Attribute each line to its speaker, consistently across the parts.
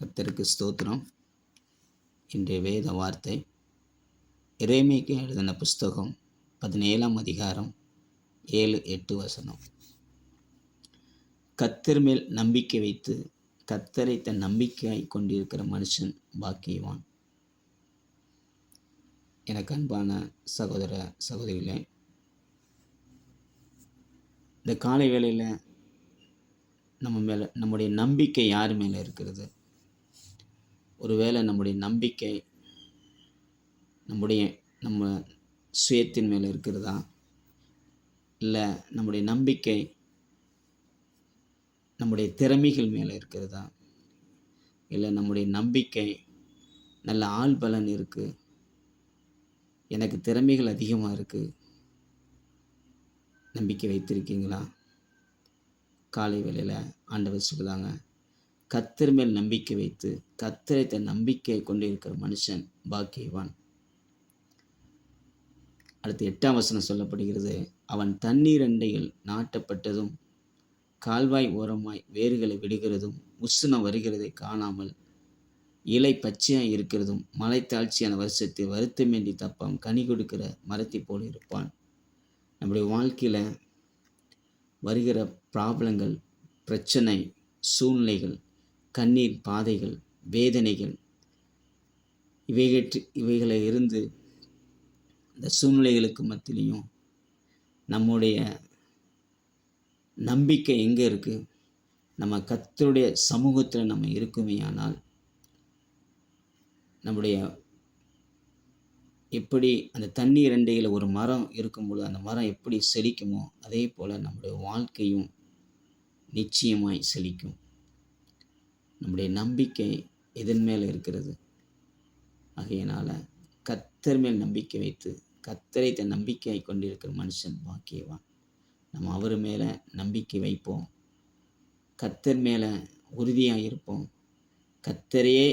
Speaker 1: கர்த்தருக்கு ஸ்தோத்திரம். இன்றைய வேத வார்த்தை எரேமியாக்கு எழுதின புஸ்தகம் 17ஆம் அதிகாரம் 7-8 வசனம். கர்த்தர் மேல் நம்பிக்கை வைத்து கர்த்தரை தன் நம்பிக்கையாய் கொண்டிருக்கிற மனுஷன் பாக்கியவான். எனக்கு அன்பான சகோதர சகோதரிகளே, இந்த காலை வேளையில் நம்முடைய நம்பிக்கை யார் மேலே இருக்கிறது? ஒருவேளை நம்முடைய நம்பிக்கை நம்ம சுயத்தின் மேலே இருக்கிறதா? இல்லை நம்முடைய நம்பிக்கை நம்முடைய திறமைகள் மேலே இருக்கிறதா? இல்லை நம்முடைய நம்பிக்கை நல்ல ஆள் பலன் இருக்குது, எனக்கு திறமைகள் அதிகமாக இருக்குது, நம்பிக்கை வைத்திருக்கீங்களா? காலை வேளையில் ஆண்டவர் சொல்லுதாங்க, கர்த்தர் மேல் நம்பிக்கை வைத்து கர்த்தரை தன் நம்பிக்கையை கொண்டு இருக்கிற மனுஷன் பாக்கியவான். அடுத்து 8ஆம் வசனம் சொல்லப்படுகிறது, அவன் தண்ணீர் அண்டையில் நாட்டப்பட்டதும் கால்வாய் ஓரமாய் வேர்களை விடுகிறதும் உஷ்ணம் வருகிறதை காணாமல் இலை பச்சையாக இருக்கிறதும் மலை தாழ்ச்சியான வருஷத்தில் வருத்தமேண்டி தப்பாம் கனி கொடுக்கிற மரத்தை போல் இருப்பான். நம்முடைய வாழ்க்கையில் வருகிற ப்ராப்ளங்கள், பிரச்சனை, சூழ்நிலைகள், கண்ணீர் பாதைகள், வேதனைகள், இவைகளை இருந்து இந்த சூழ்நிலைகளுக்கு மத்தியிலையும் நம்முடைய நம்பிக்கை எங்கே இருக்குது? நம்ம கர்த்தருடைய சமூகத்தில் நம்ம இருக்குமே ஆனால் நம்முடைய எப்படி அந்த தண்ணீர் அண்டையில் ஒரு மரம் இருக்கும்பொழுது அந்த மரம் எப்படி செழிக்குமோ அதே போல் நம்முடைய வாழ்க்கையும் நிச்சயமாய் செழிக்கும். நம்முடைய நம்பிக்கை எதன் மேல் இருக்கிறது? ஆகையினால் கர்த்தர் மேல் நம்பிக்கை வைத்து கர்த்தரை தன் நம்பிக்கையை கொண்டிருக்கிற மனுஷன் பாக்கியவான். நம்ம அவர் மேலே நம்பிக்கை வைப்போம், கர்த்தர் மேலே உறுதியாக இருப்போம். கர்த்தரையே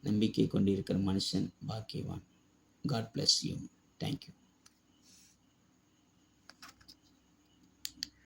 Speaker 1: நம்பிக்கை கொண்டிருக்கிற மனுஷன் பாக்கியவான். God bless you. Thank you.